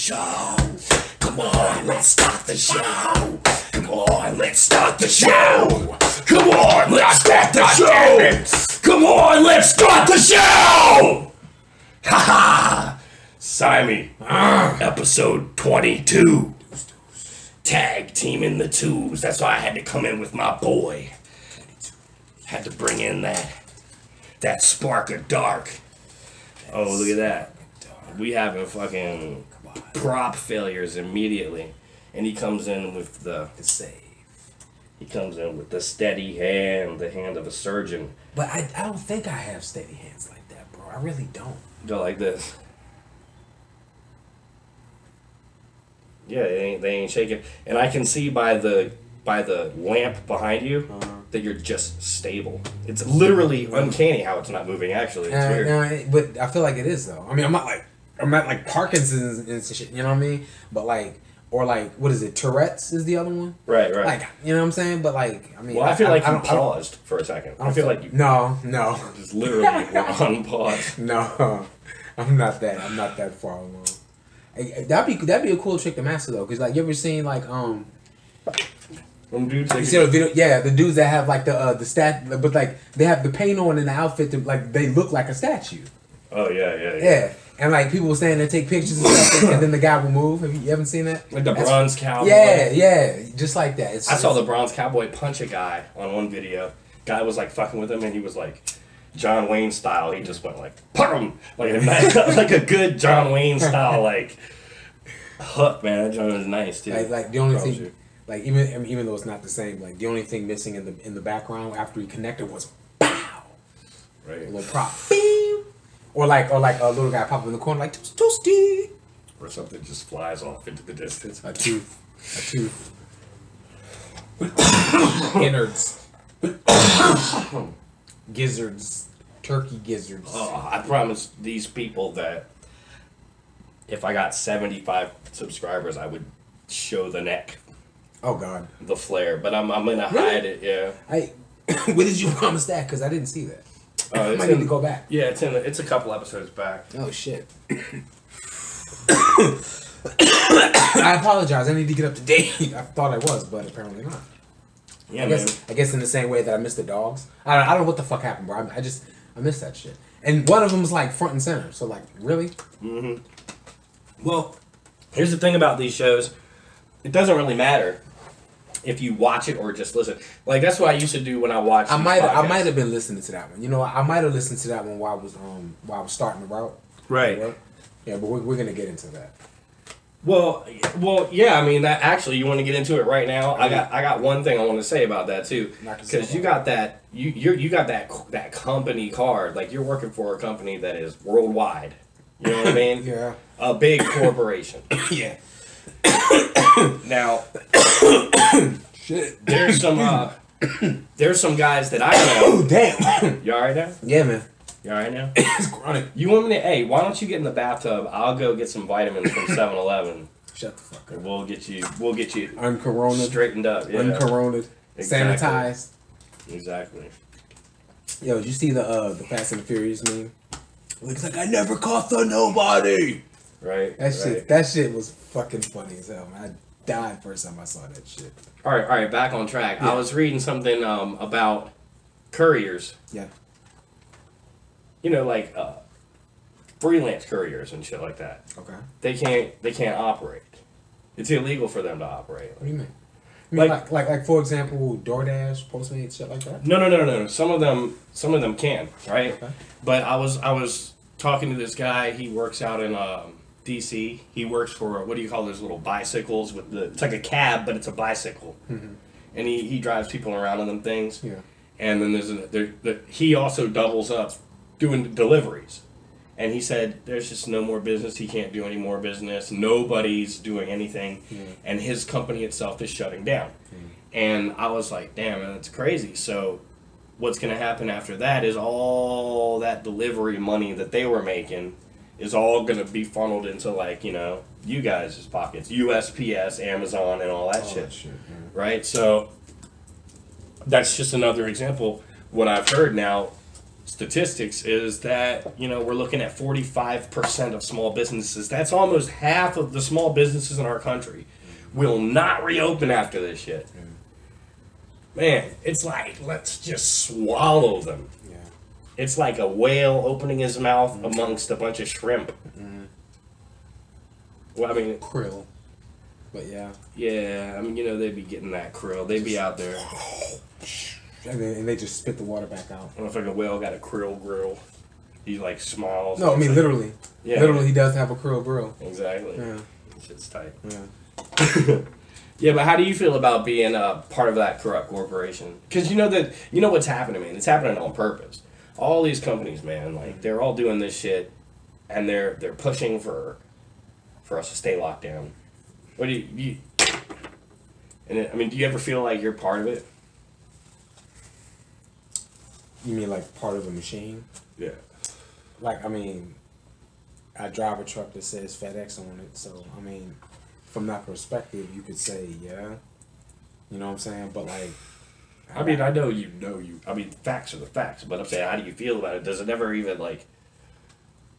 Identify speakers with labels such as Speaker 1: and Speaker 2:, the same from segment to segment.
Speaker 1: show. Come on, let's start the show. Come on, let's start the show. Come on, let's start the show. Come on, let's start the show. Ha ha. TSIME, episode 22. Tag team in the twos. That's why I had to come in with my boy. Had to bring in that spark of dark. Oh, look at that. We having fucking prop failures immediately. And he comes in with the save. He comes in with the steady hand, the hand of a surgeon.
Speaker 2: But I don't think I have steady hands like that, bro. I really don't.
Speaker 1: Go like this. Yeah, they ain't shaking. And I can see by the lamp behind you that you're just stable. It's literally uncanny how it's not moving. Actually, it's weird.
Speaker 2: No, but I feel like it is though. I mean, I'm not like Parkinson's and shit. You know what I mean? But like, or like, what is it? Tourette's is the other one.
Speaker 1: Right.
Speaker 2: Like, you know what I'm saying? But like, I mean,
Speaker 1: well, I feel like you paused for a second. I feel like you.
Speaker 2: No.
Speaker 1: Just literally on pause.
Speaker 2: No, I'm not that far along. That'd be a cool trick to master though, cause like you ever seen like
Speaker 1: dudes
Speaker 2: you see the video, yeah, the dudes that have like the stat, but like they have the paint on in the outfit to like they look like a statue.
Speaker 1: Oh yeah.
Speaker 2: Yeah, and like people will stand there and take pictures and stuff, and then the guy will move. You haven't seen that?
Speaker 1: Like the bronze cowboy.
Speaker 2: Yeah, just like that.
Speaker 1: I saw the bronze cowboy punch a guy on one video. Guy was like fucking with him, and he was like John Wayne style. He just went like pum, like a good John Wayne style like hook. Man, that John was nice too.
Speaker 2: Like the only thing, like even though it's not the same, like the only thing missing in the background after he connected was pow,
Speaker 1: right?
Speaker 2: A little prop, beam, or like a little guy popping in the corner like toasty,
Speaker 1: or something just flies off into the distance.
Speaker 2: A tooth, innards. Gizzards, turkey gizzards.
Speaker 1: Oh, I promise these people that if I got 75 subscribers, I would show the neck.
Speaker 2: Oh God,
Speaker 1: the flare. But I'm gonna hide it. Yeah.
Speaker 2: When did you promise that? Because I didn't see that. I might need to go back.
Speaker 1: Yeah, it's a couple episodes back.
Speaker 2: Oh shit. I apologize. I need to get up to date. I thought I was, but apparently not.
Speaker 1: Yeah,
Speaker 2: I guess in the same way that I missed the dogs. I don't know what the fuck happened, bro. I missed that shit. And one of them was like front and center. So like, really?
Speaker 1: Mm-hmm. Well, here's the thing about these shows. It doesn't really matter if you watch it or just listen. Like that's what I used to do when I watched.
Speaker 2: I might have been listening to that one. You know, I might have listened to that one while I was starting the route.
Speaker 1: Right.
Speaker 2: Yeah, but we're gonna get into that.
Speaker 1: Well, yeah. I mean, that actually, you want to get into it right now. I got one thing I want to say about that too, because you got that you got that company card. Like you're working for a company that is worldwide. You know what I mean?
Speaker 2: Yeah.
Speaker 1: A big corporation.
Speaker 2: Yeah.
Speaker 1: Now,
Speaker 2: shit.
Speaker 1: There's some guys that I know.
Speaker 2: Oh damn.
Speaker 1: You all right now?
Speaker 2: Yeah, man.
Speaker 1: You all right now?
Speaker 2: It's chronic.
Speaker 1: You want me to? Hey, why don't you get in the bathtub? I'll go get some vitamins from 7-Eleven.
Speaker 2: Shut the fuck up.
Speaker 1: And we'll get you
Speaker 2: uncoroned,
Speaker 1: straightened up, yeah.
Speaker 2: Uncoroned,
Speaker 1: exactly.
Speaker 2: Sanitized.
Speaker 1: Exactly.
Speaker 2: Yo, did you see the Fast and the Furious meme? Looks like I never coughed on nobody.
Speaker 1: Right.
Speaker 2: That shit was fucking funny as hell, man. I died first time I saw that shit.
Speaker 1: All right, back on track.
Speaker 2: Yeah.
Speaker 1: I was reading something about couriers.
Speaker 2: Yeah.
Speaker 1: You know, like freelance couriers and shit like that.
Speaker 2: Okay.
Speaker 1: They can't operate. It's illegal for them to operate.
Speaker 2: What do you mean? Like for example, DoorDash, Postmates, shit like that.
Speaker 1: No. Some of them can, right?
Speaker 2: Okay.
Speaker 1: But I was talking to this guy. He works out in DC. He works for what do you call those little bicycles with it's like a cab, but it's a bicycle.
Speaker 2: Mm-hmm.
Speaker 1: And he drives people around on them things.
Speaker 2: Yeah.
Speaker 1: And then he also doubles up doing deliveries. And he said there's just no more business. He can't do any more business. Nobody's doing anything.
Speaker 2: Yeah.
Speaker 1: And his company itself is shutting down. And I was like, damn, man, that's crazy. So what's going to happen after that is all that delivery money that they were making is all going to be funneled into, like, you know, you guys' pockets. USPS, Amazon, and all that shit.
Speaker 2: Yeah.
Speaker 1: Right? So that's just another example. What I've heard now, statistics is that, you know, we're looking at 45% of small businesses. That's almost half of the small businesses in our country will not reopen after this shit. Man, it's like, let's just swallow them.
Speaker 2: Yeah.
Speaker 1: It's like a whale opening his mouth amongst a bunch of shrimp. Well, I mean,
Speaker 2: krill. But yeah.
Speaker 1: Yeah, I mean, you know, they'd be getting that krill. They'd be out there.
Speaker 2: And they just spit the water back out.
Speaker 1: I don't know if like a whale got a krill grill. He like smiles.
Speaker 2: No, I mean,
Speaker 1: like,
Speaker 2: literally.
Speaker 1: Yeah.
Speaker 2: Literally, he does have a krill grill.
Speaker 1: Exactly.
Speaker 2: Yeah.
Speaker 1: Shit's tight.
Speaker 2: Yeah.
Speaker 1: Yeah, but how do you feel about being a part of that corrupt corporation? Because you know what's happening, man. It's happening on purpose. All these companies, man, like they're all doing this shit, and they're pushing for us to stay locked down. What do you and I mean, do you ever feel like you're part of it?
Speaker 2: You mean like part of the machine?
Speaker 1: Yeah.
Speaker 2: Like, I mean, I drive a truck that says FedEx on it, so I mean, from that perspective, you could say, yeah. You know what I'm saying? But like,
Speaker 1: I mean, I know you. I mean, facts are the facts, but I'm saying, how do you feel about it? Does it ever even like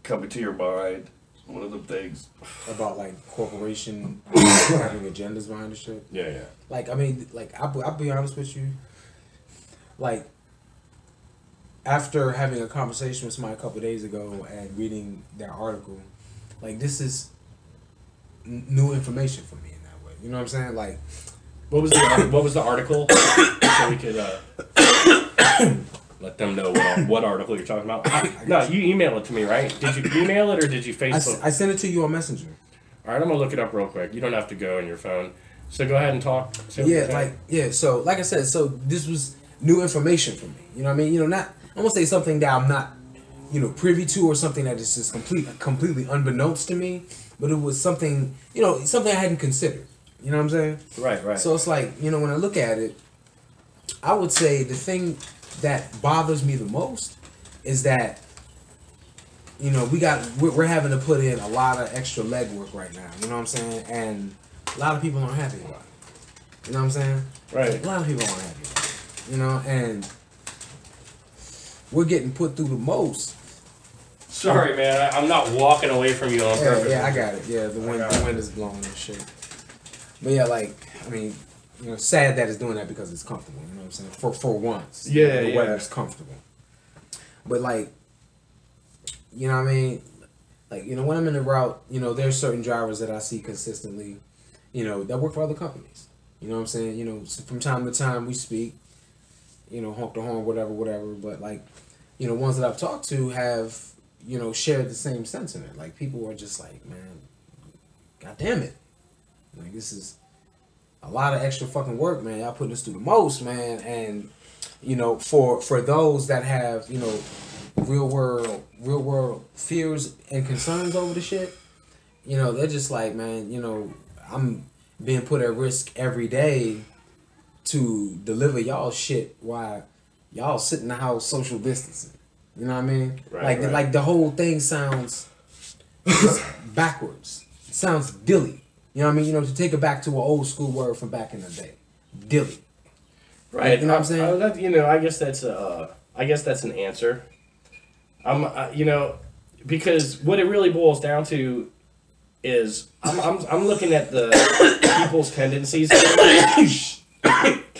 Speaker 1: come into your mind? One of them things
Speaker 2: about like corporation having agendas behind the shit.
Speaker 1: Yeah.
Speaker 2: Like, I mean, like I'll be honest with you. Like, after having a conversation with somebody a couple of days ago and reading their article, like this is new information for me in that way. You know what I'm saying? Like,
Speaker 1: what was the article? So we could let them know what article you're talking about. No, you email it to me, right? Did you email it or did you Facebook?
Speaker 2: I sent it to you on Messenger.
Speaker 1: All right, I'm gonna look it up real quick. You don't have to go on your phone. So go ahead and talk.
Speaker 2: So like I said, so this was new information for me. You know what I mean? You know, not I won't say something that I'm not, you know, privy to or something that is just completely unbeknownst to me, but it was something, you know, something I hadn't considered. You know what I'm saying?
Speaker 1: Right.
Speaker 2: So it's like, you know, when I look at it, I would say the thing that bothers me the most is that, you know, we're having to put in a lot of extra legwork right now. You know what I'm saying? And a lot of people aren't happy about it. You know what I'm saying?
Speaker 1: Right.
Speaker 2: A lot of people aren't happy about it. You know, and we're getting put through the most.
Speaker 1: Sorry, man. I'm not walking away from you on purpose.
Speaker 2: Yeah, I got it. Yeah, the wind is blowing and shit. But yeah, like, I mean, you know, sad that it's doing that because it's comfortable. You know what I'm saying? For once.
Speaker 1: Yeah,
Speaker 2: the weather's comfortable. But like, you know what I mean? Like, you know, when I'm in the route, you know, there's certain drivers that I see consistently, you know, that work for other companies. You know what I'm saying? You know, so from time to time we speak, you know, honk the horn, whatever. But like, you know, ones that I've talked to have, you know, shared the same sentiment. Like, people are just like, man, God damn it. Like, this is a lot of extra fucking work, man. Y'all putting us through the most, man. And, you know, for those that have, you know, real world fears and concerns over the shit, you know, they're just like, man, you know, I'm being put at risk every day to deliver y'all shit while y'all sit in the house social distancing. You know what I mean?
Speaker 1: Right.
Speaker 2: Like the whole thing sounds just backwards. It sounds dilly. You know what I mean? You know, to take it back to an old school word from back in the day, dilly.
Speaker 1: Right.
Speaker 2: You know what I'm saying?
Speaker 1: You know, I guess that's an answer. You know, because what it really boils down to is I'm looking at the people's tendencies.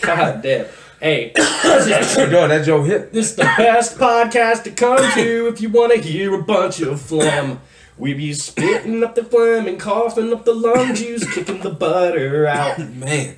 Speaker 1: God damn. Hey,
Speaker 2: that Joe hit.
Speaker 1: This is the best podcast to come to if you want to hear a bunch of phlegm. We be spitting up the phlegm and coughing up the lung juice, kicking the butter out.
Speaker 2: Man.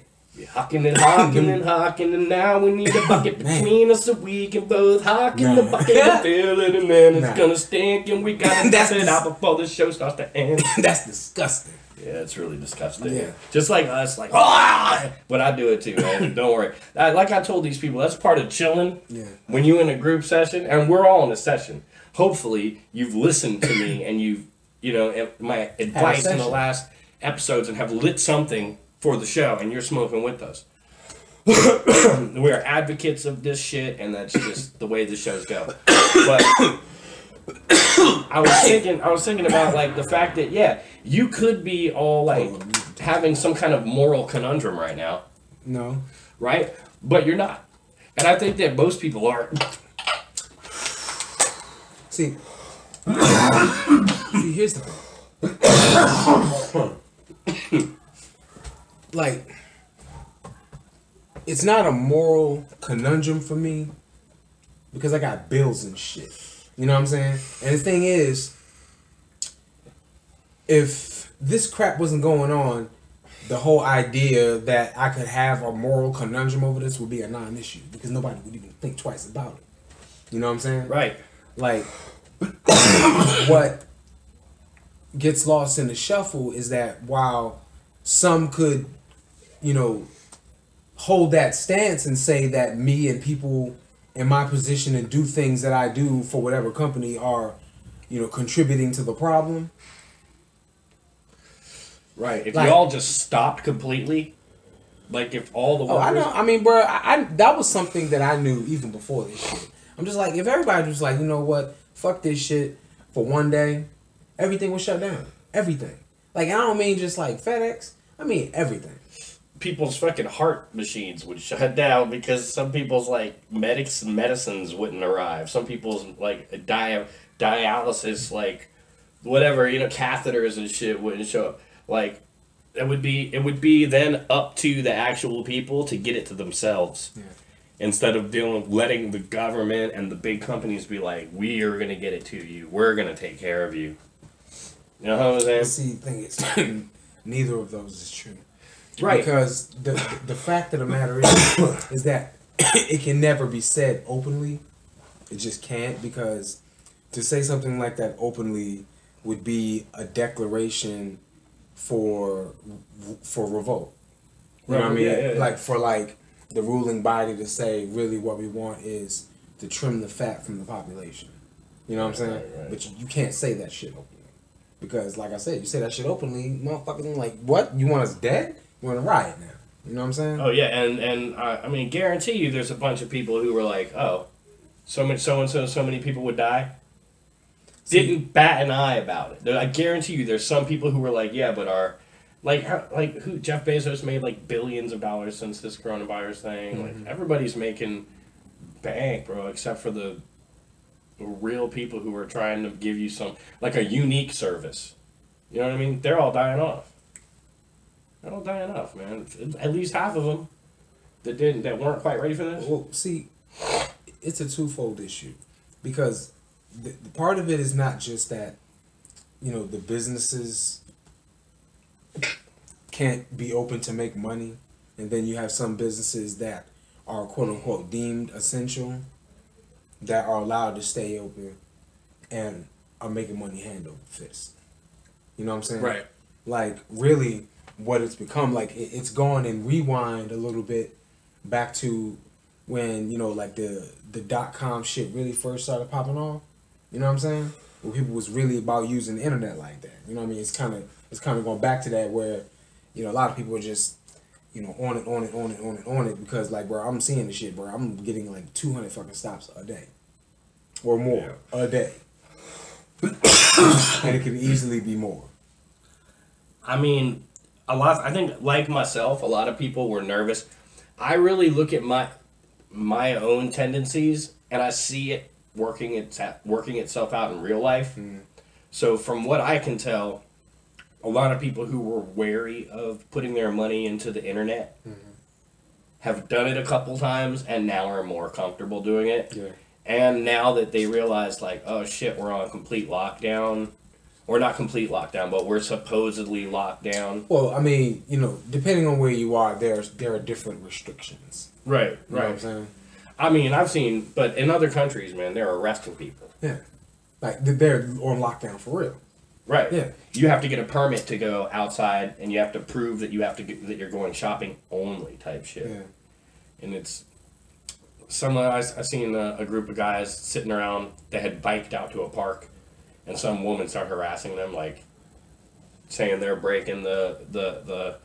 Speaker 1: Hocking and hocking and hocking, and now we need a bucket between us so we can both hock in the bucket and fill it, and then it's gonna stink, and we gotta dump it out before the show starts to end.
Speaker 2: That's disgusting.
Speaker 1: Yeah, it's really disgusting.
Speaker 2: Yeah.
Speaker 1: Just like us, like, ah! But I do it too, man. Don't worry. Like I told these people, that's part of chilling.
Speaker 2: Yeah.
Speaker 1: When you in a group session, and we're all in a session, hopefully you've listened to me and you've, you know, my advice in the last episodes and have lit something for the show, and you're smoking with us. We're advocates of this shit, and that's just the way the shows go. But I was thinking about like the fact that you could be all like having some kind of moral conundrum right now.
Speaker 2: No.
Speaker 1: Right? But you're not. And I think that most people are.
Speaker 2: See, here's the thing. Like, it's not a moral conundrum for me because I got bills and shit. You know what I'm saying? And the thing is, if this crap wasn't going on, the whole idea that I could have a moral conundrum over this would be a non-issue because nobody would even think twice about it. You know what I'm saying?
Speaker 3: Right.
Speaker 2: Like, what gets lost in the shuffle is that while some could, you know, hold that stance and say that me and people in my position and do things that I do for whatever company are, you know, contributing to the problem.
Speaker 3: Right. If
Speaker 2: Like,
Speaker 3: you all just stopped completely, like if all the
Speaker 2: oh, I
Speaker 3: workers...
Speaker 2: know. I mean, bro, I that was something that I knew even before this shit. I'm just like, if everybody was like, you know what, fuck this shit for one day, everything was shut down. Everything. Like, I don't mean just like FedEx. I mean everything.
Speaker 3: People's fucking heart machines would shut down because some people's like medicines wouldn't arrive. Some people's like dialysis, like whatever, you know, catheters and shit wouldn't show up. Like it would be then up to the actual people to get it to themselves.
Speaker 2: Yeah.
Speaker 3: Instead of letting the government and the big companies be like, we are gonna get it to you. We're gonna take care of you. You know what I'm saying?
Speaker 2: See, the thing is, neither of those is true.
Speaker 3: Right.
Speaker 2: Because the fact of the matter is that it can never be said openly. It just can't, because to say something like that openly would be a declaration for revolt. You know what I mean?
Speaker 3: Yeah.
Speaker 2: Like for like the ruling body to say really what we want is to trim the fat from the population. You know what I'm saying?
Speaker 3: Right.
Speaker 2: But you can't say that shit openly. Because like I said, you say that shit openly, motherfucking like, what? You want us dead? You want to riot now? You know what I'm saying?
Speaker 3: Oh yeah, and I mean, guarantee you, there's a bunch of people who were like, oh, so many people would die. Didn't bat an eye about it. I guarantee you, there's some people who were like, yeah, but who Jeff Bezos made like billions of dollars since this coronavirus thing.
Speaker 2: Mm-hmm.
Speaker 3: Like everybody's making bank, bro, except for the real people who are trying to give you some like a unique service. You know what I mean? They're all dying off. They're all dying off, man. At least half of them that weren't quite ready for this.
Speaker 2: Well, see, it's a twofold issue, because the part of it is not just that, you know, the businesses can't be open to make money, and then you have some businesses that are quote unquote deemed essential that are allowed to stay open and are making money hand over fist. You know what I'm saying?
Speaker 3: Right.
Speaker 2: Like, really, what it's become, like, it's gone and rewind a little bit back to when, you know, like the .com shit really first started popping off. You know what I'm saying? Where people was really about using the internet like that. You know what I mean? It's kind of going back to that where, you know, a lot of people are just, you know, on it because, like, bro, I'm seeing the shit, bro. I'm getting like 200 fucking stops a day or more a day. And it could easily be more.
Speaker 3: I mean, I think, like myself, a lot of people were nervous. I really look at my own tendencies, and I see it working itself out in real life. Mm. So from what I can tell, a lot of people who were wary of putting their money into the internet have done it a couple times, and now are more comfortable doing it. Yeah. And now that they realize, like, oh shit, we're on complete lockdown. Or not complete lockdown, but we're supposedly locked down.
Speaker 2: Well, I mean, you know, depending on where you are, there are different restrictions.
Speaker 3: Right,
Speaker 2: you know what I'm saying?
Speaker 3: I mean, I've seen, but in other countries, man, they're arresting people.
Speaker 2: Yeah. Like, they're on lockdown for real.
Speaker 3: Right.
Speaker 2: Yeah.
Speaker 3: You have to get a permit to go outside, and you have to prove that that you're going shopping only type shit. Yeah. And it's... I seen a group of guys sitting around that had biked out to a park, and some woman started harassing them, like saying they're breaking the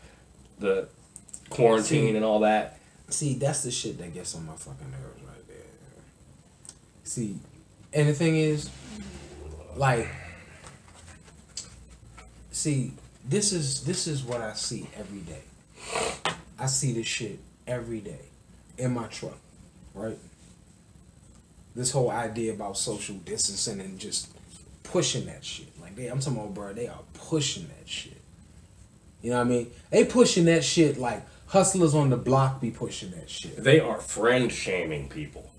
Speaker 3: quarantine and all that.
Speaker 2: See, that's the shit that gets on my fucking nerves right there. See, and the thing is, like, see, this is what I see every day. I see this shit every day in my truck, right? this whole idea about social distancing and just pushing that shit. Like I'm talking about, bro, they are pushing that shit. You know what I mean? They pushing that shit like hustlers on the block be pushing that shit.
Speaker 3: They are friend shaming people.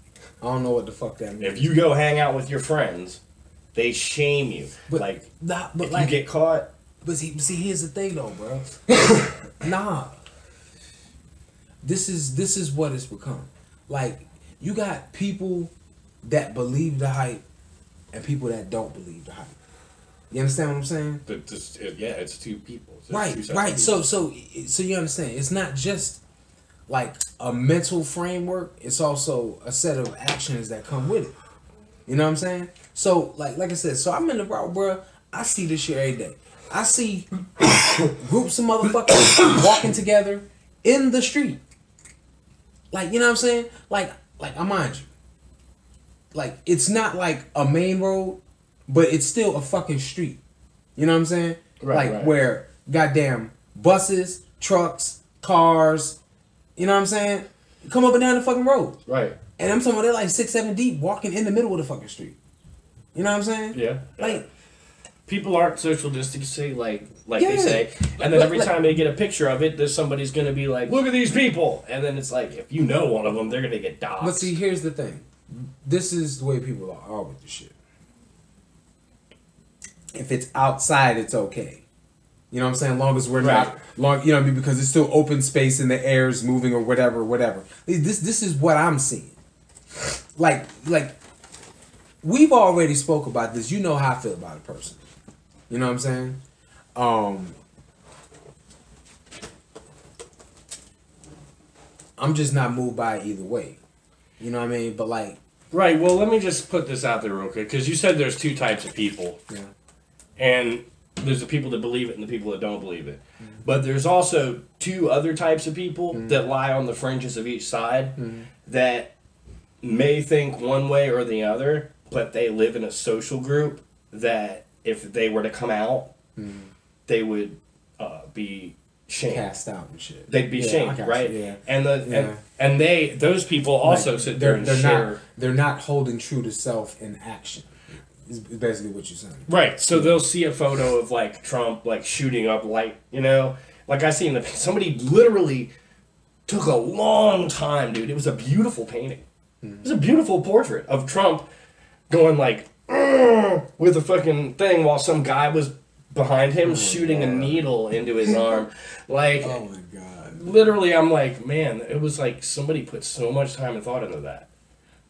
Speaker 2: I don't know what the fuck that means.
Speaker 3: If you go hang out with your friends, they shame you.
Speaker 2: But,
Speaker 3: like,
Speaker 2: but
Speaker 3: if
Speaker 2: like,
Speaker 3: you get caught.
Speaker 2: But see, here's the thing though, bro. Nah. This is what it's become. Like, you got people that believe the hype and people that don't believe the hype. You understand what I'm saying?
Speaker 3: It's two people.
Speaker 2: Right. So you understand? It's not just like a mental framework. It's also a set of actions that come with it. You know what I'm saying? So like I said, so I'm in the route, bro. I see this shit every day. I see groups of motherfuckers walking together in the street. Like, you know what I'm saying? Like I mind you. Like, it's not like a main road, but it's still a fucking street. You know what I'm saying? Right. Where goddamn buses, trucks, cars, you know what I'm saying? Come up and down the fucking road.
Speaker 3: Right.
Speaker 2: And I'm talking about they're like 6-7 deep walking in the middle of the fucking street. You know what I'm saying?
Speaker 3: Yeah.
Speaker 2: Like,
Speaker 3: people aren't social distancing like they say. And then every time they get a picture of it, there's somebody's going to be like, look at these people. And then it's like, if you know one of them, they're going to get doxxed.
Speaker 2: But see, here's the thing. This is the way people are with the shit. If it's outside, it's okay. You know what I'm saying? Long as we're not, you know what I mean? Because it's still open space and the air is moving or whatever. This is what I'm seeing. Like, we've already spoke about this. You know how I feel about a person. You know what I'm saying? I'm just not moved by it either way. You know what I mean? But like...
Speaker 3: Right, well, let me just put this out there real quick. Because you said there's two types of people.
Speaker 2: Yeah.
Speaker 3: And there's the people that believe it and the people that don't believe it. Mm-hmm. But there's also two other types of people that lie on the fringes of each side that may think one way or the other, but they live in a social group that if they were to come out, they would be shamed.
Speaker 2: Cast out and shit.
Speaker 3: They'd be shamed, right?
Speaker 2: Yeah.
Speaker 3: And those people also sit there and share.
Speaker 2: They're not holding true to self in action. Is basically what you're saying.
Speaker 3: Right. So they'll see a photo of like Trump like shooting up light, you know? Like I seen somebody literally took a long time, dude. It was a beautiful painting. It was a beautiful portrait of Trump going like with a fucking thing while some guy was behind him shooting a needle into his arm. Like,
Speaker 2: oh my God.
Speaker 3: Literally, I'm like, man, it was like somebody put so much time and thought into that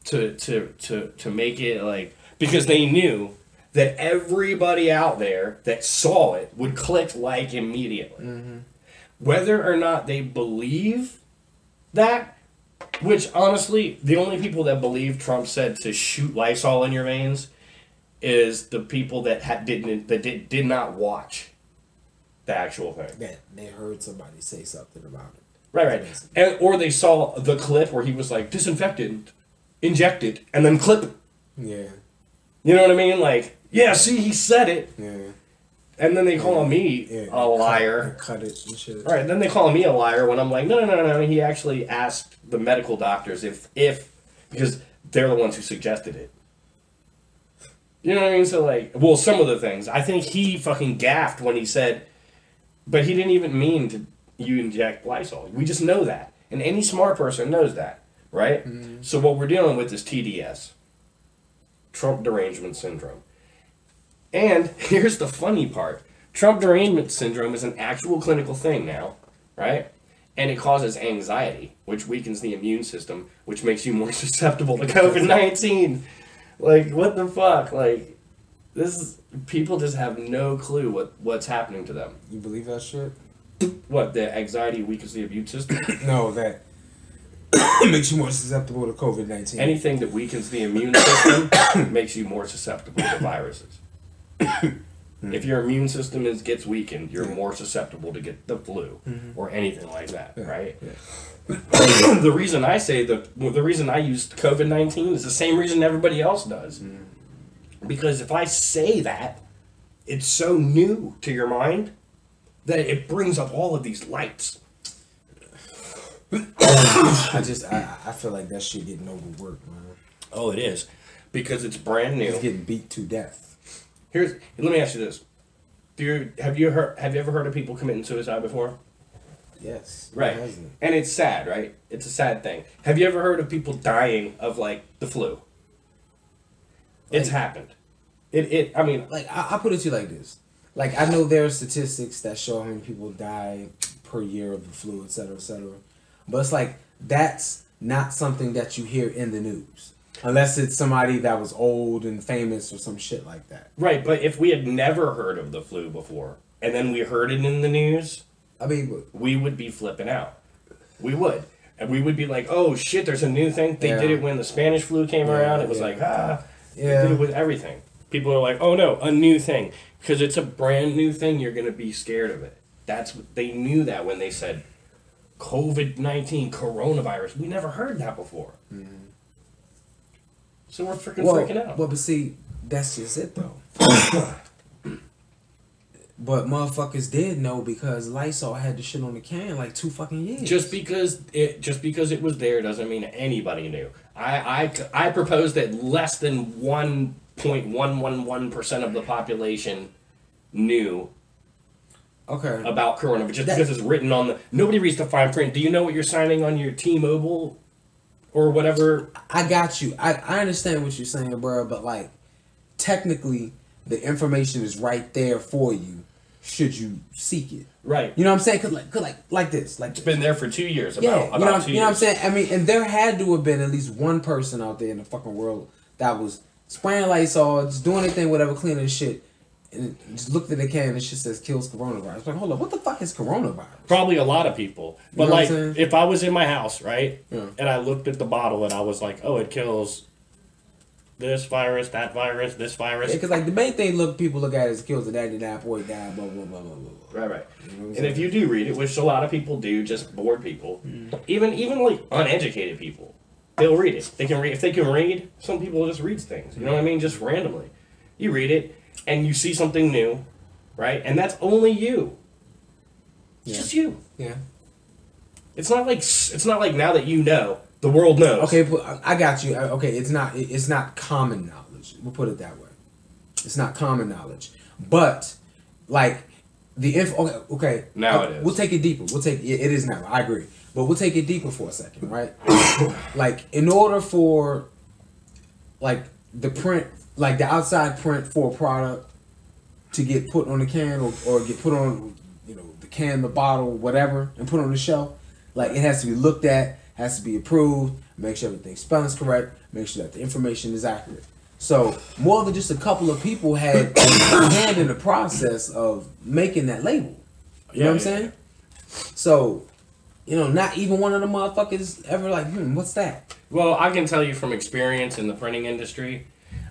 Speaker 3: to make it like, because they knew that everybody out there that saw it would click like immediately. Whether or not they believe that, which honestly, the only people that believe Trump said to shoot Lysol in your veins is the people that did not watch the actual thing.
Speaker 2: That they heard somebody say something about it.
Speaker 3: Right. Or they saw the clip where he was like, disinfectant, injected, and then clip.
Speaker 2: Yeah.
Speaker 3: You know what I mean? Like, yeah, see, he said it.
Speaker 2: Yeah.
Speaker 3: And then they call me a liar.
Speaker 2: Cut it and shit.
Speaker 3: Right, then they call me a liar when I'm like, no. He actually asked the medical doctors if because they're the ones who suggested it. You know what I mean? So like, well, some of the things. I think he fucking gaffed when he said, but he didn't even mean to you inject Lysol. We just know that. And any smart person knows that, right? So what we're dealing with is TDS. Trump Derangement Syndrome. And here's the funny part. Trump Derangement Syndrome is an actual clinical thing now, right? And it causes anxiety, which weakens the immune system, which makes you more susceptible to COVID-19. Like, what the fuck? Like, people just have no clue what's happening to them.
Speaker 2: You believe that shit?
Speaker 3: What, the anxiety weakens the immune system?
Speaker 2: No, that makes you more susceptible to COVID-19.
Speaker 3: Anything that weakens the immune system makes you more susceptible to viruses. If your immune system gets weakened, you're more susceptible to get the flu or anything like that, right? Yeah. The reason I say the reason I use COVID-19 is the same reason everybody else does. Because if I say that, it's so new to your mind that it brings up all of these lights.
Speaker 2: I feel like that shit getting overworked, man.
Speaker 3: Oh, it is. Because it's brand new.
Speaker 2: He's getting beat to death.
Speaker 3: Let me ask you this. Have you ever heard of people committing suicide before?
Speaker 2: Yes.
Speaker 3: Right. And it's sad, right? It's a sad thing. Have you ever heard of people dying of, like, the flu? It's happened. I mean...
Speaker 2: Like, I'll put it to you like this. Like, I know there are statistics that show how many people die per year of the flu, et cetera, et cetera. But it's like, that's not something that you hear in the news. Unless it's somebody that was old and famous or some shit like that.
Speaker 3: Right, but if we had never heard of the flu before, and then we heard it in the news...
Speaker 2: I mean,
Speaker 3: we would be flipping out. We would. And we would be like, oh shit, there's a new thing. They did it when the Spanish flu came around. It was like, they did it with everything. People are like, oh no, a new thing. Because it's a brand new thing, you're going to be scared of it. They knew that when they said COVID-19, coronavirus. We never heard that before. Mm-hmm. So we're freaking out.
Speaker 2: Well, but see, that's just it though. But motherfuckers did know because Lysol had the shit on the can like 2 fucking years.
Speaker 3: Just because it was there doesn't mean anybody knew. I propose that less than 1.111% of the population knew about coronavirus just because it's written on the... Nobody reads the fine print. Do you know what you're signing on your T-Mobile or whatever?
Speaker 2: I got you. I understand what you're saying, bro, but like technically the information is right there for you should you seek it.
Speaker 3: Right.
Speaker 2: You know what I'm saying? Cause like this. Like
Speaker 3: it's been there for 2 years.
Speaker 2: You know what I'm saying? I mean, and there had to have been at least one person out there in the fucking world that was spraying Lysol, just doing anything, whatever, cleaning shit, and just looked at the can and shit says kills coronavirus. Like, hold on, what the fuck is coronavirus?
Speaker 3: Probably a lot of people. But like, if I was in my house, right, and I looked at the bottle and I was like, oh, it kills this virus, that virus, this virus.
Speaker 2: Yeah, because like the main thing people look at is it kills the 99.9, blah, blah, blah, blah, blah.
Speaker 3: Right. You know and if you do read it, which a lot of people do, just bored people, even like uneducated people, they'll read it. They can read. If they can read, some people just read things. You know what I mean? Just randomly. You read it, and you see something new, right? And that's only you. It's just you.
Speaker 2: Yeah.
Speaker 3: It's not like now that you know, the world knows.
Speaker 2: Okay, but I got you. Okay, it's not common knowledge. We'll put it that way. It's not common knowledge, but like the info. Okay.
Speaker 3: Now it is.
Speaker 2: We'll take it deeper. It is now. I agree, but we'll take it deeper for a second, right? Like in order for like the print, like the outside print for a product to get put on the can or get put on, the can, the bottle, whatever, and put on the shelf, like it has to be looked at, has to be approved, make sure everything's spelling's correct, make sure that the information is accurate. So more than just a couple of people had a hand in the process of making that label. You know what I'm saying? So, not even one of the motherfuckers ever like, what's that?
Speaker 3: Well, I can tell you from experience in the printing industry,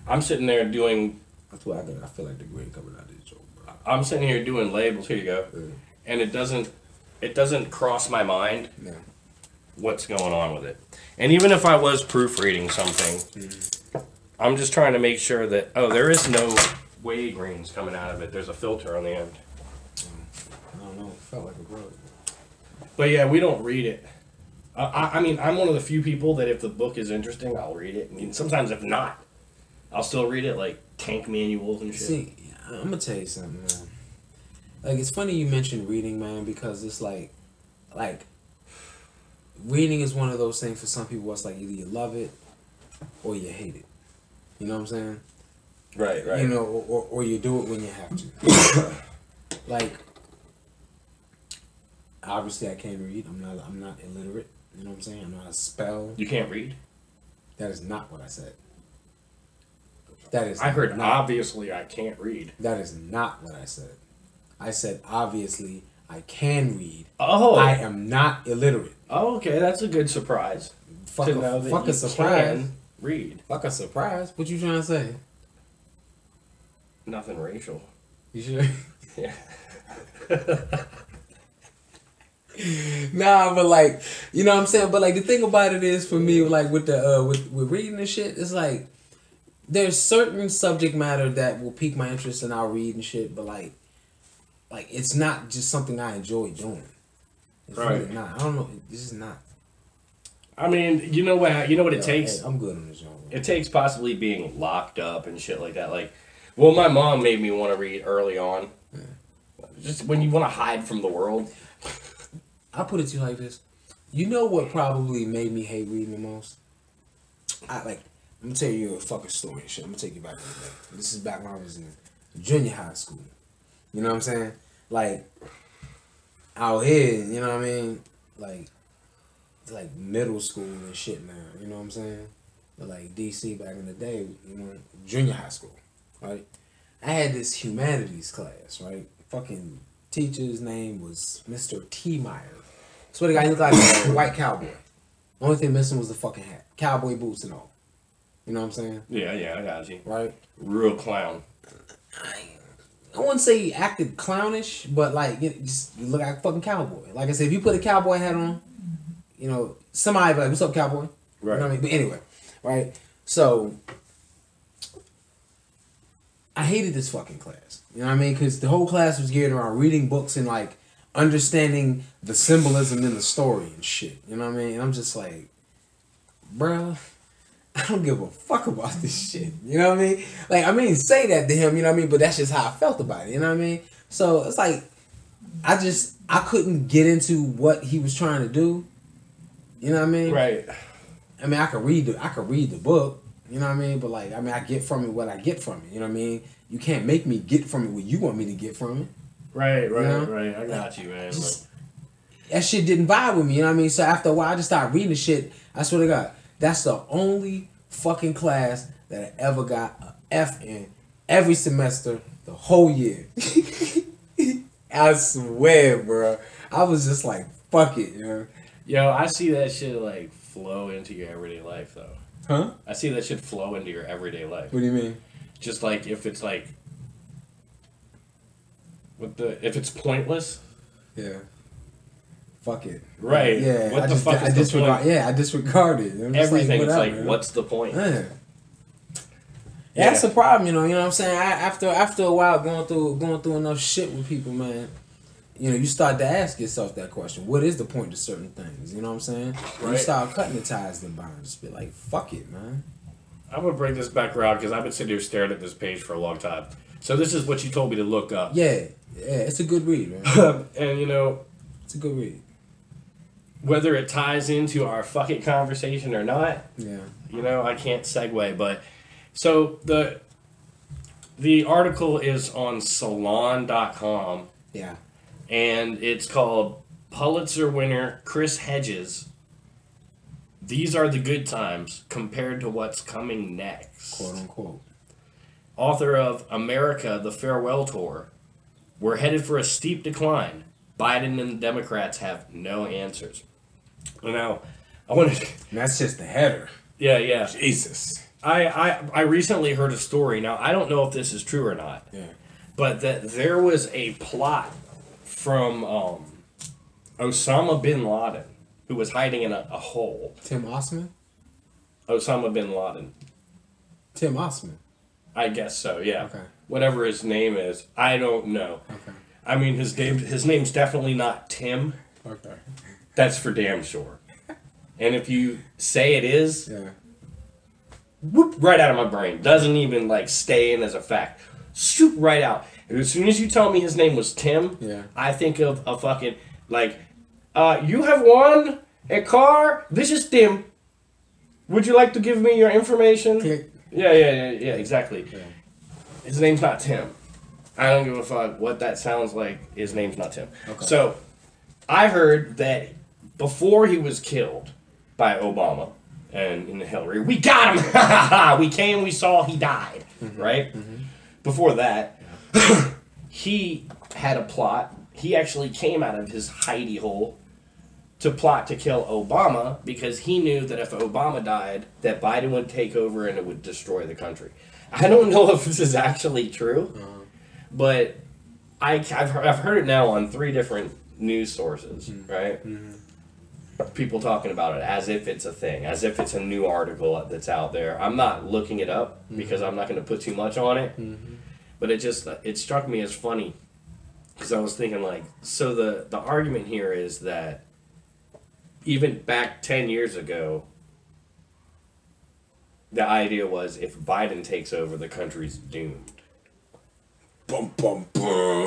Speaker 3: I'm sitting there doing...
Speaker 2: That's why I feel like the green coming out of this joke, bro.
Speaker 3: I'm sitting here doing labels. Here you go. And it doesn't cross my mind what's going on with it. And even if I was proofreading something, I'm just trying to make sure that, there is no whey greens coming out of it. There's a filter on the end.
Speaker 2: I don't know. It felt like a growth.
Speaker 3: But yeah, we don't read it. I mean, I'm one of the few people that if the book is interesting, I'll read it. I mean, sometimes if not, I'll still read it, like tank manuals and shit.
Speaker 2: See, I'm gonna tell you something, man. Like, it's funny you mentioned reading, man, because it's like reading is one of those things for some people. It's like either you love it or you hate it. You know what I'm saying?
Speaker 3: Right.
Speaker 2: Or you do it when you have to. Like, obviously, I can't read. I'm not illiterate. You know what I'm saying? I'm not a spell.
Speaker 3: You can't read?
Speaker 2: That is not what I said.
Speaker 3: I heard obviously I can't read.
Speaker 2: That is not what I said. I said obviously I can read.
Speaker 3: Oh.
Speaker 2: I am not illiterate.
Speaker 3: Oh, okay, that's a good surprise.
Speaker 2: Fuck a surprise.
Speaker 3: Can read.
Speaker 2: Fuck a surprise. What you trying to say?
Speaker 3: Nothing racial.
Speaker 2: You sure?
Speaker 3: Yeah.
Speaker 2: Nah, but like, you know what I'm saying? But like the thing about it is for me, like with the with reading and shit, it's like there's certain subject matter that will pique my interest and I'll read and shit, but like it's not just something I enjoy doing. It's really not. I don't know. It's just not.
Speaker 3: I mean, you know what it takes?
Speaker 2: Hey, I'm good on this genre.
Speaker 3: It takes possibly being locked up and shit like that. Like, well, my mom made me want to read early on. Yeah. Just when you want to hide from the world.
Speaker 2: I'll put it to you like this. You know what probably made me hate reading the most? I'm gonna tell you a fucking story and shit. I'm gonna take you back to the day. This is back when I was in junior high school. You know what I'm saying? Like, out here, you know what I mean? Like, it's like middle school and shit now. You know what I'm saying? But like DC back in the day, you know, junior high school, right? I had this humanities class, right? Fucking teacher's name was Mr. T. Meyer. Swear to God, he looked like a white cowboy. Only thing missing was the fucking hat. Cowboy boots and all. You know what I'm saying?
Speaker 3: Yeah, I got you.
Speaker 2: Right?
Speaker 3: Real clown.
Speaker 2: I wouldn't say he acted clownish, but like, you look like a fucking cowboy. Like I said, if you put a cowboy hat on, you know, somebody be like, "What's up, cowboy?"
Speaker 3: Right.
Speaker 2: You know what I mean? But anyway, right? So, I hated this fucking class. You know what I mean? Because the whole class was geared around reading books and like understanding the symbolism in the story and shit. You know what I mean? And I'm just like, bruh, I don't give a fuck about this shit. You know what I mean? Like, I mean, say that to him, you know what I mean? But that's just how I felt about it, you know what I mean? So it's like, I couldn't get into what he was trying to do. You know what I mean?
Speaker 3: Right.
Speaker 2: I mean, I could read the book, you know what I mean? But like, I mean, I get from it what I get from it, you know what I mean? You can't make me get from it what you want me to get from it.
Speaker 3: Right.
Speaker 2: You know?
Speaker 3: Right. I got you, man.
Speaker 2: That shit didn't vibe with me, you know what I mean? So after a while, I just started reading the shit. I swear to God, that's the only fucking class that I ever got an F in every semester the whole year. I swear, bro. I was just like, fuck it, you know?
Speaker 3: Yo, I see that shit like flow into your everyday life, though.
Speaker 2: Huh?
Speaker 3: I see that shit flow into your everyday life.
Speaker 2: What do you mean?
Speaker 3: Just like if it's like, if it's pointless.
Speaker 2: Yeah. Fuck it.
Speaker 3: Right.
Speaker 2: Yeah.
Speaker 3: What the fuck is the point?
Speaker 2: Yeah, I disregard it.
Speaker 3: Everything.
Speaker 2: Like,
Speaker 3: it's like,
Speaker 2: man.
Speaker 3: what's the point?
Speaker 2: Yeah. Yeah. That's the problem, you know what I'm saying? After a while going through enough shit with people, man, you know, you start to ask yourself that question. What is the point to certain things? You know what I'm saying? Right. You start cutting the ties and bonds. Just be like, fuck it, man.
Speaker 3: I'm going to bring this back around because I've been sitting here staring at this page for a long time. So this is what you told me to look up.
Speaker 2: Yeah. Yeah, it's a good read, man.
Speaker 3: And, you know,
Speaker 2: it's a good read.
Speaker 3: Whether it ties into our fucking conversation or not,
Speaker 2: yeah,
Speaker 3: you know, I can't segue, but so the article is on Salon.com.
Speaker 2: Yeah.
Speaker 3: And it's called Pulitzer winner Chris Hedges. These are the good times compared to what's coming next.
Speaker 2: Quote unquote.
Speaker 3: Author of America, the Farewell Tour. We're headed for a steep decline. Biden and the Democrats have no answers. Now, I want to...
Speaker 2: That's just the header.
Speaker 3: Yeah.
Speaker 2: Jesus.
Speaker 3: I recently heard a story. Now, I don't know if this is true or not.
Speaker 2: Yeah.
Speaker 3: But that there was a plot from Osama bin Laden, who was hiding in a hole.
Speaker 2: Tim Osman?
Speaker 3: Osama bin Laden.
Speaker 2: Tim Osman?
Speaker 3: I guess so, yeah.
Speaker 2: Okay.
Speaker 3: Whatever his name is, I don't know.
Speaker 2: Okay.
Speaker 3: I mean, his name's definitely not Tim.
Speaker 2: Okay.
Speaker 3: That's for damn sure. And if you say it is,
Speaker 2: yeah,
Speaker 3: whoop, right out of my brain. Doesn't even, like, stay in as a fact. Shoot right out. And as soon as you tell me his name was Tim,
Speaker 2: yeah,
Speaker 3: I think of a fucking, like, you have won a car. This is Tim. Would you like to give me your information?
Speaker 2: Click.
Speaker 3: Yeah, exactly.
Speaker 2: Yeah.
Speaker 3: His name's not Tim. I don't give a fuck what that sounds like. His name's not Tim.
Speaker 2: Okay.
Speaker 3: So, I heard that before he was killed by Obama and Hillary, we got him! We came, we saw, he died. Mm-hmm. Right? Mm-hmm. Before that, he had a plot. He actually came out of his hidey hole to plot to kill Obama because he knew that if Obama died, that Biden would take over and it would destroy the country. I don't know if this is actually true, but I've heard it now on 3 different news sources, right? Mm-hmm. People talking about it as if it's a thing, as if it's a new article that's out there. I'm not looking it up because I'm not going to put too much on it, but it struck me as funny because I was thinking like, so the argument here is that even back 10 years ago, the idea was if Biden takes over, the country's doomed.
Speaker 1: Bum, bum, bum.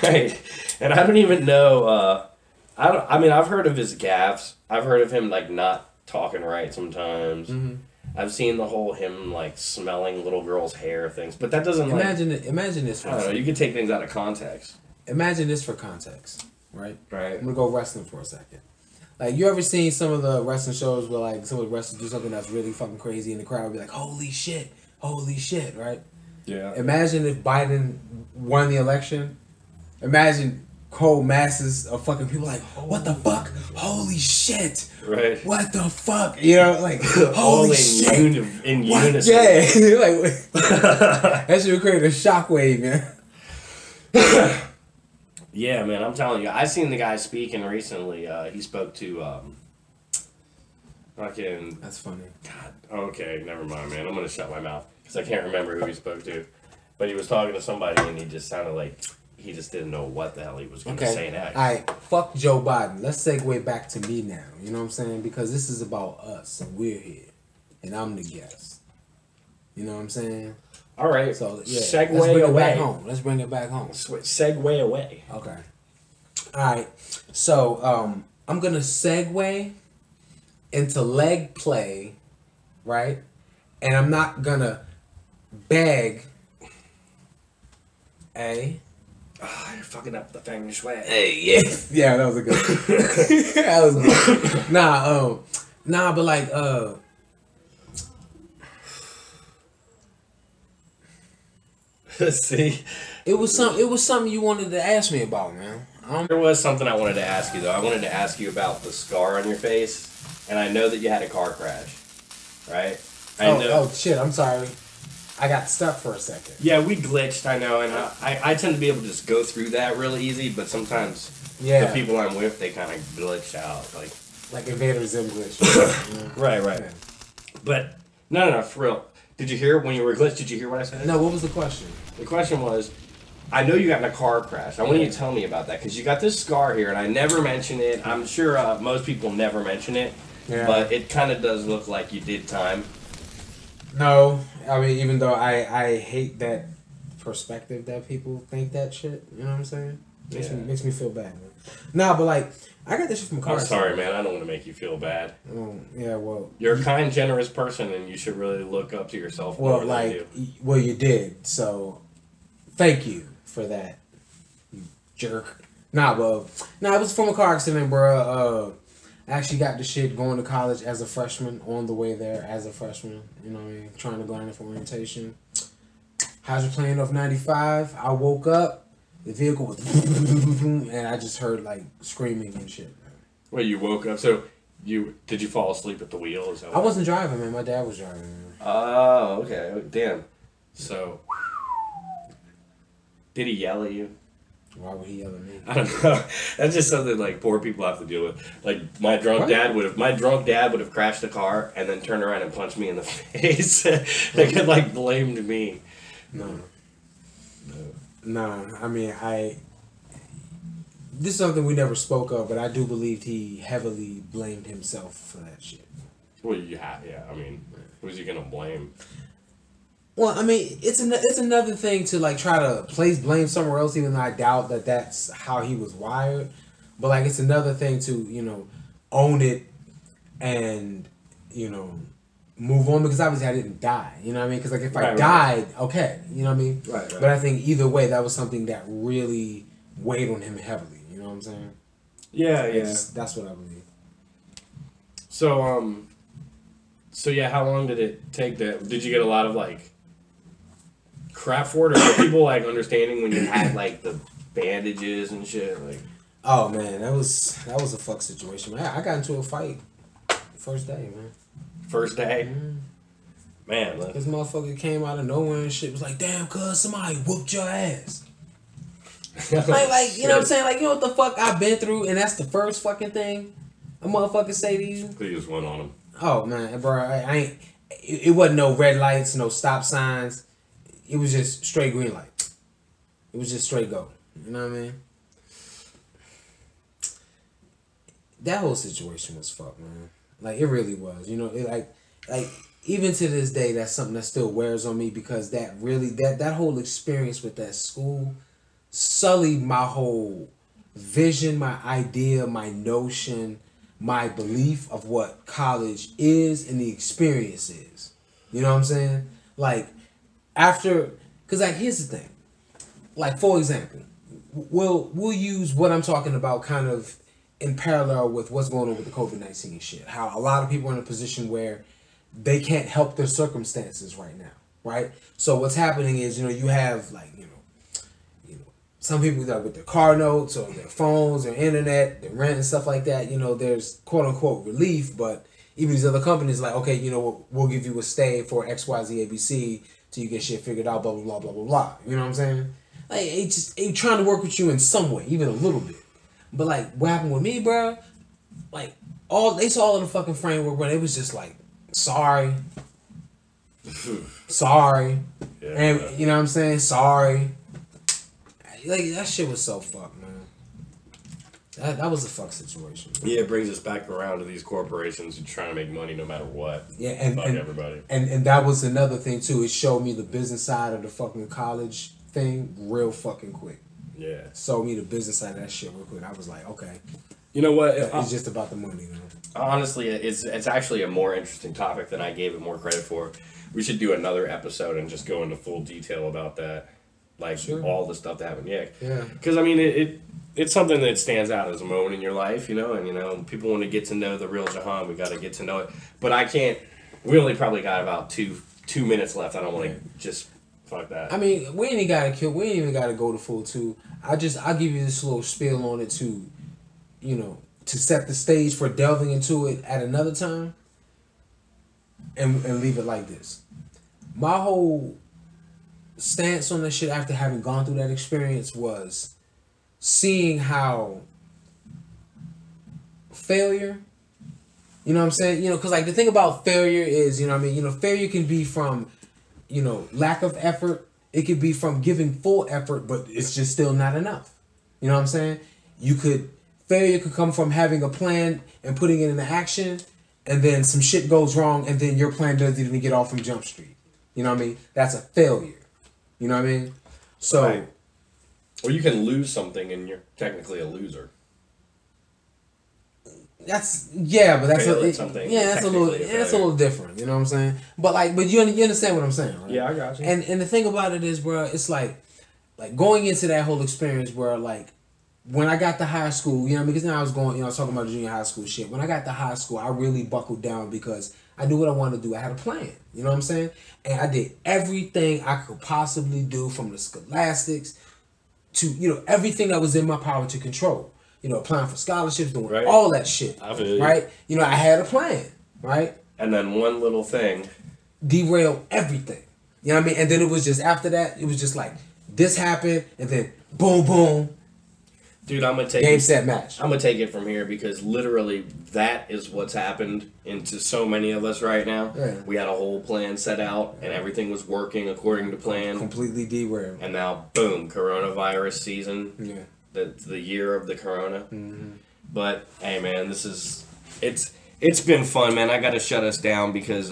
Speaker 3: Right. And I don't even know, I mean, I've heard of his gaffes. I've heard of him, like, not talking right sometimes.
Speaker 2: Mm-hmm.
Speaker 3: I've seen the whole him, like, smelling little girls' hair things. But that doesn't,
Speaker 2: imagine this for
Speaker 3: I don't know, you can take things out of context.
Speaker 2: Imagine this for context, right?
Speaker 3: Right.
Speaker 2: I'm gonna go wrestling for a second. Like, you ever seen some of the wrestling shows where, like, some of the wrestlers do something that's really fucking crazy and the crowd will be like, holy shit, right?
Speaker 3: Yeah.
Speaker 2: Imagine if Biden won the election. Imagine cold masses of fucking people like, what the fuck? Holy shit.
Speaker 3: Right.
Speaker 2: What the fuck? You know, like, holy shit.
Speaker 3: In
Speaker 2: What?
Speaker 3: unison.
Speaker 2: Yeah. Like, that should create a shockwave, man.
Speaker 3: Yeah, man, I'm telling you. I seen the guy speaking recently. He spoke to, fucking...
Speaker 2: That's funny.
Speaker 3: God, okay, never mind, man. I'm going to shut my mouth because I can't remember who he spoke to. But he was talking to somebody and he just sounded like he just didn't know what the hell he was going to say next.
Speaker 2: Alright, fuck Joe Biden. Let's segue back to me now. You know what I'm saying? Because this is about us and we're here. And I'm the guest. You know what I'm saying?
Speaker 3: All right.
Speaker 2: So, yeah.
Speaker 3: Segue
Speaker 2: let's bring
Speaker 3: away.
Speaker 2: it back home. Let's bring it back home.
Speaker 3: Segue away.
Speaker 2: Okay. Alright. So, I'm going to segue into leg play, right? And I'm not going to beg a...
Speaker 3: Oh, you're fucking up the feng shui.
Speaker 2: Hey, yeah. Yeah, that was a good that was good. Nah, but like,
Speaker 3: See?
Speaker 2: it was something you wanted to ask me about, man.
Speaker 3: There was something I wanted to ask you, though. I wanted to ask you about the scar on your face. And I know that you had a car crash, right?
Speaker 2: Oh, shit, I'm sorry. I got stuck for a second.
Speaker 3: Yeah, we glitched, I know, and I tend to be able to just go through that really easy, but sometimes the people I'm with, they kind of glitch out.
Speaker 2: Like Invader Zim glitch.
Speaker 3: Right. Yeah. But, no, for real. Did you hear, when you were glitched, did you hear what I said?
Speaker 2: No, what was the question?
Speaker 3: The question was, I know you got in a car crash. I want you to tell me about that, because you got this scar here, and I never mention it. I'm sure most people never mention it, but it kind of does look like you did time.
Speaker 2: No, I mean, even though I hate that perspective that people think that shit, you know what I'm saying? Makes me feel bad, man. Nah, but like, I got this shit from a car.
Speaker 3: I'm sorry, man. I don't want to make you feel bad.
Speaker 2: Yeah, well...
Speaker 3: You're a kind, generous person, and you should really look up to yourself more than you do.
Speaker 2: Well, you did, so thank you for that, you jerk. Nah, it was from a car accident, bro. I actually got the shit going to college as a freshman, on the way there as a freshman, you know what I mean, trying to go in for orientation. Hydroplane off 95, I woke up, the vehicle was and I just heard like screaming and shit.
Speaker 3: Well, you woke up, so did you fall asleep at the wheel? Is that
Speaker 2: I wasn't driving, man, my dad was driving, man.
Speaker 3: Oh, okay, damn. So, did he yell at you?
Speaker 2: Why would he yell at me?
Speaker 3: I don't know. That's just something like poor people have to deal with. Like my drunk dad would have crashed the car and then turned around and punched me in the face. They could like blamed me.
Speaker 2: No. I mean, this is something we never spoke of, but I do believe he heavily blamed himself for that shit.
Speaker 3: Well, yeah. I mean, who's he gonna blame?
Speaker 2: Well, I mean, it's another thing to like try to place blame somewhere else, even though I doubt that that's how he was wired. But like, it's another thing to own it and move on, because obviously I didn't die. You know what I mean? Because like if I died, okay, you know what I mean.
Speaker 3: Right.
Speaker 2: But I think either way, that was something that really weighed on him heavily. You know what I'm saying?
Speaker 3: Yeah.
Speaker 2: That's what I believe.
Speaker 3: So yeah, how long did it take did you get a lot of like crap for it, or were people like understanding when you had like the bandages and shit? Like,
Speaker 2: oh man, that was a fuck situation, man. I got into a fight first day, man.
Speaker 3: First day? Man, look.
Speaker 2: This motherfucker came out of nowhere and shit was like, damn, cuz somebody whooped your ass. like, you know what I'm saying? Like, you know what the fuck I've been through, and that's the first fucking thing a motherfucker say to you?
Speaker 3: They just went on him.
Speaker 2: Oh man, bro, I ain't. It wasn't no red lights, no stop signs. It was just straight green light. It was just straight go. You know what I mean? that whole situation was fucked, man. Like it really was. You know, like even to this day, that's something that still wears on me because that whole experience with that school sullied my whole vision, my idea, my notion, my belief of what college is and the experience is. You know what I'm saying? Like because like here's the thing. Like for example, we'll use what I'm talking about kind of in parallel with what's going on with the COVID-19 shit. How a lot of people are in a position where they can't help their circumstances right now, right? So what's happening is, you have like, some people that with their car notes or their phones, their internet, their rent and stuff like that, there's quote unquote relief, but even these other companies like, okay, we'll give you a stay for XYZ ABC till you get shit figured out, blah, blah, blah, blah, blah, blah. You know what I'm saying? Like, it trying to work with you in some way, even a little bit. But like, what happened with me, bro? Like, they saw all of the fucking framework, but it was just like, sorry. Sorry. Yeah, and you know what I'm saying? Sorry. Like, that shit was so fucked, man. That was a fuck situation.
Speaker 3: Yeah, it brings us back around to these corporations who trying to make money no matter what.
Speaker 2: Yeah, and
Speaker 3: everybody.
Speaker 2: And that was another thing too. It showed me the business side of the fucking college thing real fucking quick.
Speaker 3: Yeah.
Speaker 2: Showed me the business side of that shit real quick. I was like, okay.
Speaker 3: You know what?
Speaker 2: It's just about the money, man.
Speaker 3: Honestly, it's actually a more interesting topic than I gave it more credit for. We should do another episode and just go into full detail about that. Like, sure. All the stuff that happened. Yeah. Because, I mean, it's something that stands out as a moment in your life, and, people want to get to know the real Jahan. We got to get to know it. But I can't, we only probably got about two minutes left. I don't want to just, fuck that.
Speaker 2: I mean, we ain't even got to go to full 2. I'll give you this little spiel on it to set the stage for delving into it at another time and leave it like this. My whole stance on that shit after having gone through that experience was seeing how failure, you know what I'm saying? Because like the thing about failure is, failure can be from, lack of effort. It could be from giving full effort, but it's just still not enough. You know what I'm saying? Failure could come from having a plan and putting it into action, and then some shit goes wrong, and then your plan doesn't even get off from Jump Street. You know what I mean? That's a failure. You know what I mean? So,
Speaker 3: right. Or you can lose something and you're technically a loser.
Speaker 2: That's but that's
Speaker 3: something.
Speaker 2: Yeah, that's a little different. You know what I'm saying? But you understand what I'm saying, right?
Speaker 3: Yeah, I got you.
Speaker 2: And the thing about it is, bro, it's like going into that whole experience where like when I got to high school, because now I was going, I was talking about junior high school shit. When I got to high school, I really buckled down because I knew what I wanted to do. I had a plan. You know what I'm saying? And I did everything I could possibly do, from the scholastics to, everything that was in my power to control. Applying for scholarships, doing all that shit. Right? I had a plan. Right?
Speaker 3: And then one little thing
Speaker 2: derailed everything. You know what I mean? And then it was just after that, it was just like this happened, and then boom, boom.
Speaker 3: Dude, I'm gonna take
Speaker 2: game, set, match.
Speaker 3: I'm gonna take it from here because literally that is what's happened into so many of us right now.
Speaker 2: Yeah.
Speaker 3: We had a whole plan set out and everything was working according to plan.
Speaker 2: Completely derailed.
Speaker 3: And now, boom, coronavirus season.
Speaker 2: Yeah.
Speaker 3: The year of the corona.
Speaker 2: Mm-hmm.
Speaker 3: But hey, man, it's been fun, man. I gotta shut us down because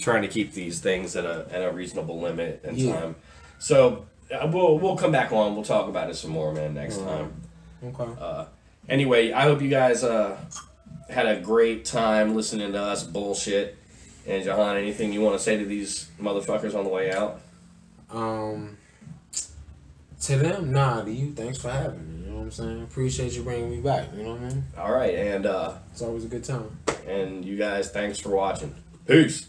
Speaker 3: trying to keep these things at a reasonable limit and time. So we'll come back on. We'll talk about it some more, man, next time.
Speaker 2: Okay.
Speaker 3: Anyway, I hope you guys had a great time listening to us bullshit. And Jahan, anything you want to say to these motherfuckers on the way out?
Speaker 2: To them, to you. Thanks for having me. You know what I'm saying? Appreciate you bringing me back. You know what I mean?
Speaker 3: All right, and
Speaker 2: it's always a good time.
Speaker 3: And you guys, thanks for watching. Peace.